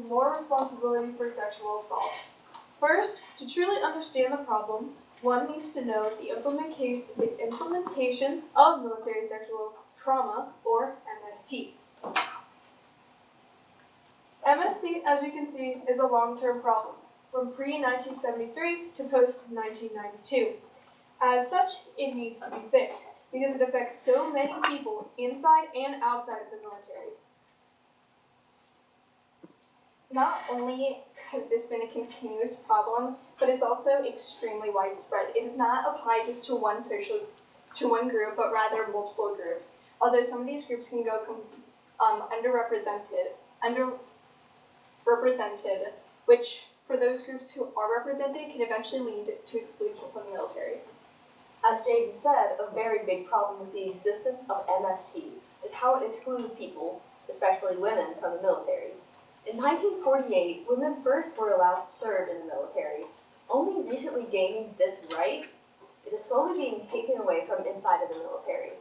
more responsibility for sexual assault. First, to truly understand the problem, one needs to know the implementations of military sexual trauma, or MST. MST, as you can see, is a long-term problem, from pre-1973 to post-1992. As such, it needs to be fixed, because it affects so many people inside and outside of the military. Not only has this been a continuous problem, but it's also extremely widespread. It does not apply just to one group, but rather multiple groups. Although some of these groups can go underrepresented, which for those groups who are represented can eventually lead to exclusion from the military. As Jaden said, a very big problem with the existence of MST is how it excludes people, especially women, from the military. In 1948, women first were allowed to serve in the military. Only recently gaining this right, it is slowly being taken away from inside of the military.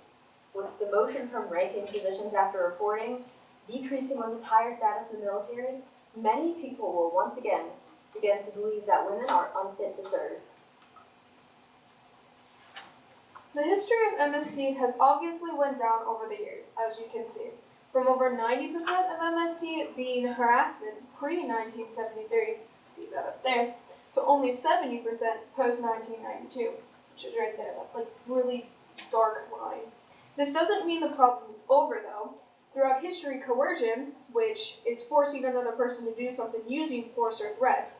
With demotion from ranking positions after reporting, decreasing women's higher status in the military, many people will once again begin to believe that women are unfit to serve. The history of MST has obviously went down over the years, as you can see. From over 90% of MST being harassment pre-1973, see that up there, to only 70% post-1992, which is right there, that like really dark line. This doesn't mean the problem is over though. Throughout history, coercion, which is forcing another person to do something using force or threat,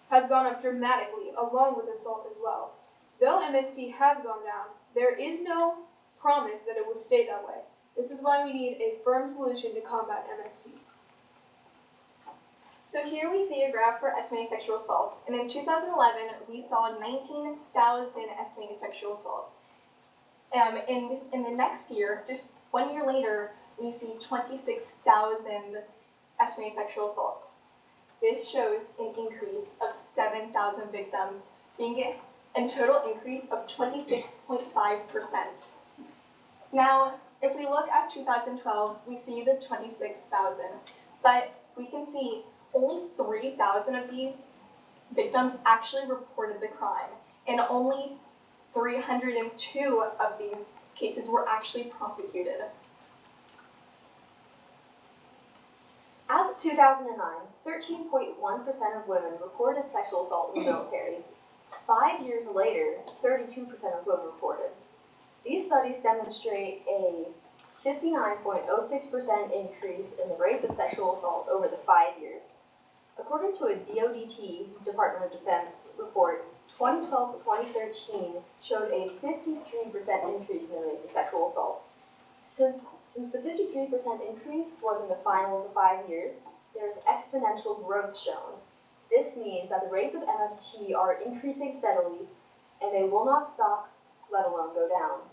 has gone up dramatically, along with assault as well. Though MST has gone down, there is no promise that it will stay that way. This is why we need a firm solution to combat MST. So here we see a graph for estimated sexual assaults, and in 2011 we saw 19,000 estimated sexual assaults. In the next year, just 1 year later, we see 26,000 estimated sexual assaults. This shows an increase of 7,000 victims, being a total increase of 26.5%. Now, if we look at 2012, we see the 26,000, but we can see only 3,000 of these victims actually reported the crime, and only 302 of these cases were actually prosecuted. As of 2009, 13.1% of women reported sexual assault in the military. 5 years later, 32% of women reported. These studies demonstrate a 59.06% increase in the rates of sexual assault over the 5 years. According to a DoDT, Department of Defense, report, 2012 to 2013 showed a 53% increase in the rates of sexual assault. Since the 53% increase was in the final of the 5 years, there is exponential growth shown. This means that the rates of MST are increasing steadily, and they will not stop, let alone go down.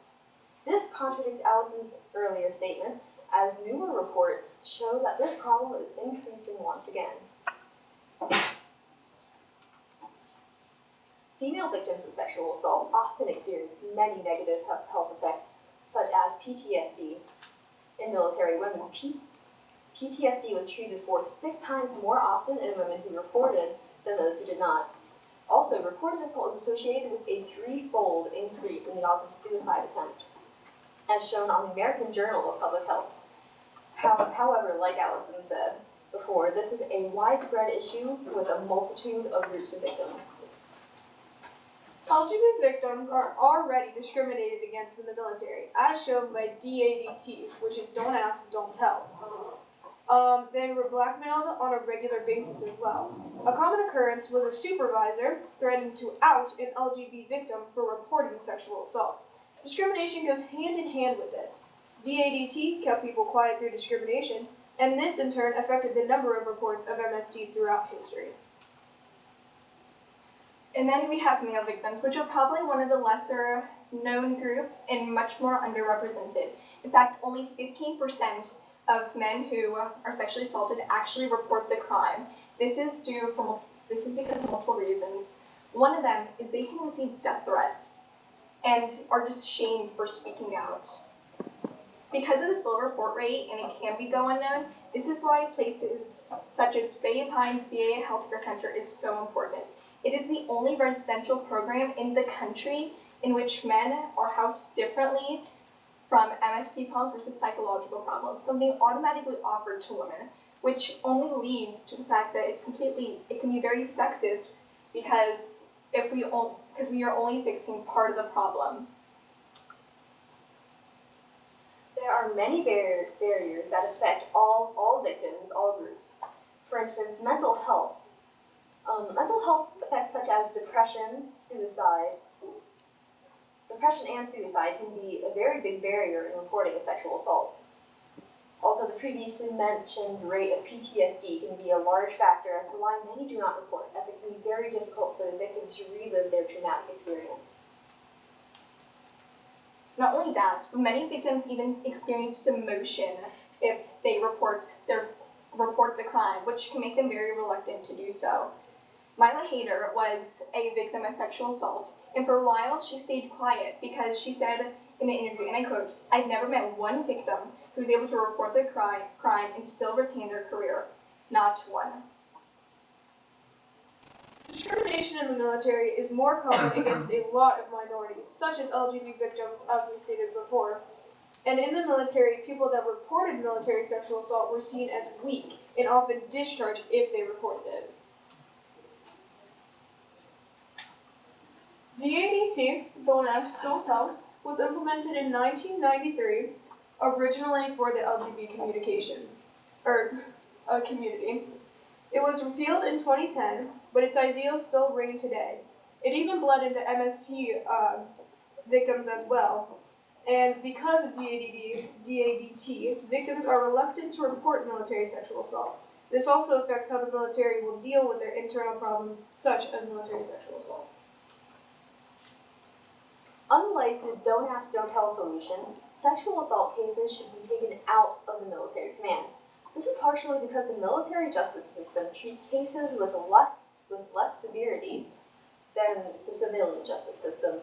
This contradicts Allison's earlier statement, as newer reports show that this problem is increasing once again. Female victims of sexual assault often experience many negative health effects, such as PTSD. In military women, PTSD was treated for 6 times more often in women who reported than those who did not. Also, reported assault is associated with a 3-fold increase in the odds of suicide attempt, as shown on the American Journal of Public Health. However, like Allison said before, this is a widespread issue with a multitude of groups of victims. LGBT victims are already discriminated against in the military, as shown by DADT, which is Don't Ask, Don't Tell. They were blackmailed on a regular basis as well. A common occurrence was a supervisor threatening to out an LGBT victim for reporting sexual assault. Discrimination goes hand in hand with this. DADT kept people quiet through discrimination, and this in turn affected the number of reports of MST throughout history. And then we have male victims, which are probably one of the lesser known groups and much more underrepresented. In fact, only 15% of men who are sexually assaulted actually report the crime. This is because of multiple reasons. One of them is they can receive death threats and are just shamed for speaking out. Because of the slow report rate and it can go unknown, This is why places such as Bay Pines VA Healthcare Center is so important. It is the only residential program in the country in which men are housed differently from MST problems versus psychological problems, something automatically offered to women, which only leads to the fact that it can be very sexist because we are only fixing part of the problem. There are many barriers that affect all victims, all groups. For instance, mental health. Mental health effects such as depression, suicide. Depression and suicide can be a very big barrier in reporting a sexual assault. Also, the previously mentioned rate of PTSD can be a large factor as to why many do not report, as it can be very difficult for the victims to relive their traumatic experience. Not only that, many victims even experience demotion if they report the crime, which can make them very reluctant to do so. Mila Hader was a victim of sexual assault, and for a while she stayed quiet because she said in an interview, and I quote, "I've never met one victim who was able to report their crime and still retain their career. Not one." Discrimination in the military is more common against a lot of minorities, such as LGBT victims, as we stated before. And in the military, people that reported military sexual assault were seen as weak and often discharged if they reported it. DADT, Don't Ask, Don't Tell, was implemented in 1993, originally for the LGBT community. It was repealed in 2010, but its ideals still reign today. It even bled into MST victims as well. And because of DADT, victims are reluctant to report military sexual assault. This also affects how the military will deal with their internal problems, such as military sexual assault. Unlike the Don't Ask, Don't Tell solution, sexual assault cases should be taken out of the military command. This is partially because the military justice system treats cases with less severity than the civilian justice system.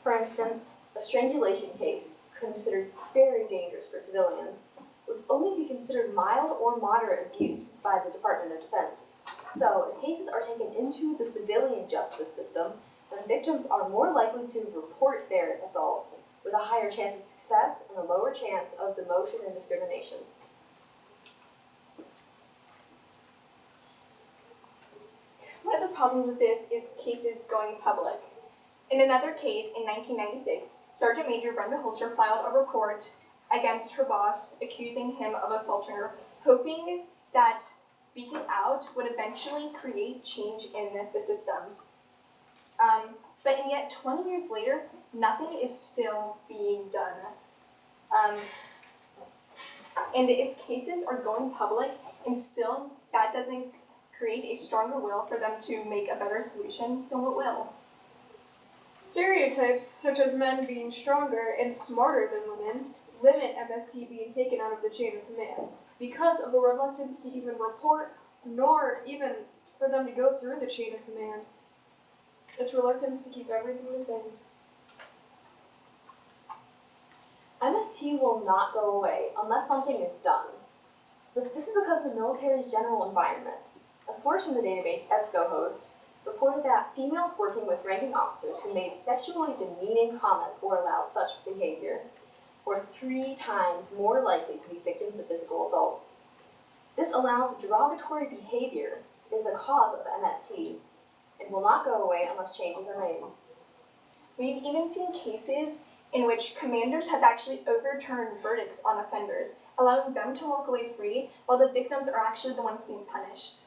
For instance, a strangulation case, considered very dangerous for civilians, would only be considered mild or moderate abuse by the Department of Defense. So, if cases are taken into the civilian justice system, then victims are more likely to report their assault with a higher chance of success and a lower chance of demotion and discrimination. One of the problems with this is cases going public. In another case, in 1996, Sergeant Major Brenda Holster filed a report against her boss, accusing him of assaulting her, hoping that speaking out would eventually create change in the system. But yet, 20 years later, nothing is still being done. And if cases are going public and still that doesn't create a stronger will for them to make a better solution, then what will? Stereotypes, such as men being stronger and smarter than women, limit MST being taken out of the chain of command because of the reluctance to even report, nor even for them to go through the chain of command. Its reluctance to keep everything the same. MST will not go away unless something is done. But this is because of the military's general environment. A source from the database EBSCOhost reported that females working with ranking officers who made sexually demeaning comments or allowed such behavior were 3 times more likely to be victims of physical assault. This allows derogatory behavior is a cause of MST and will not go away unless changes are made. We've even seen cases in which commanders have actually overturned verdicts on offenders, allowing them to walk away free while the victims are actually the ones being punished.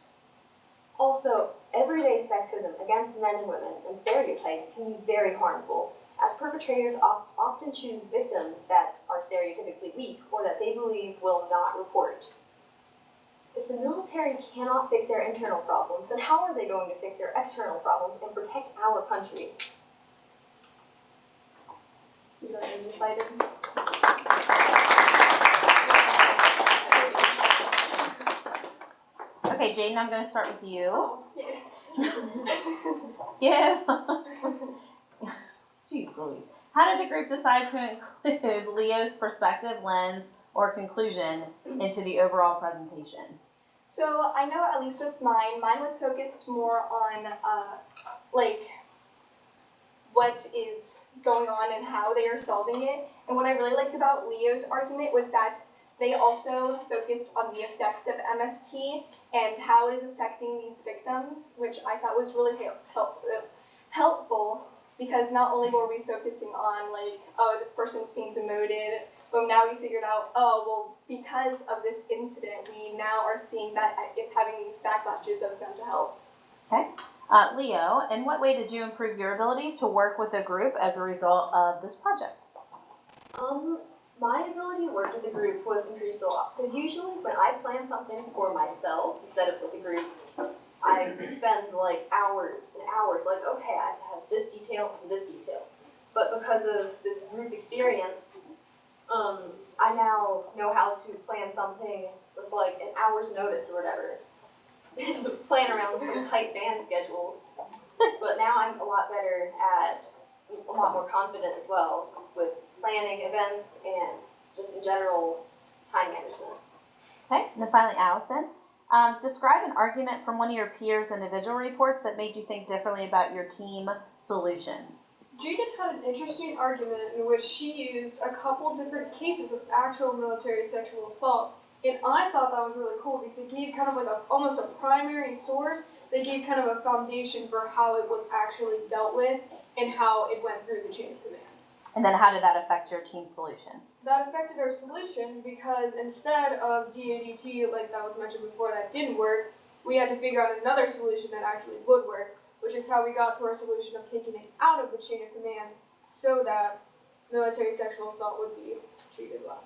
Also, everyday sexism against men and women and stereotypes can be very harmful, as perpetrators often choose victims that are stereotypically weak or that they believe will not report. If the military cannot fix their internal problems, then how are they going to fix their external problems and protect our country? You don't get excited? Okay, Jaden, I'm going to start with you. Oh, Yeah. Jeez Louise. How did the group decide to include Leo's perspective lens or conclusion into the overall presentation? So I know at least with mine was focused more on like what is going on and how they are solving it. And what I really liked about Leo's argument was that they also focused on the effects of MST and how it is affecting these victims, which I thought was really helpful because not only were we focusing on like, oh, this person's being demoted, but now we figured out, oh, well, because of this incident, we now are seeing that it's having these backlashes of mental health. Okay. Leo, in what way did you improve your ability to work with a group as a result of this project? My ability to work with a group was increased a lot, because usually when I plan something for myself instead of with a group, I spend like hours and hours, like, okay, I have to have this detail and this detail. But because of this group experience, I now know how to plan something with like an hour's notice or whatever, to plan around some tight band schedules. But now I'm a lot better at, a lot more confident as well with planning events and just in general time management. Okay, and then finally, Allison, describe an argument from one of your peers' individual reports that made you think differently about your team solution. Jaden had an interesting argument in which she used a couple different cases of actual military sexual assault. And I thought that was really cool because it gave kind of like almost a primary source that gave kind of a foundation for how it was actually dealt with and how it went through the chain of command. And then how did that affect your team solution? That affected our solution because instead of DADT, like that was mentioned before, that didn't work, we had to figure out another solution that actually would work, which is how we got to our solution of taking it out of the chain of command so that military sexual assault would be treated well.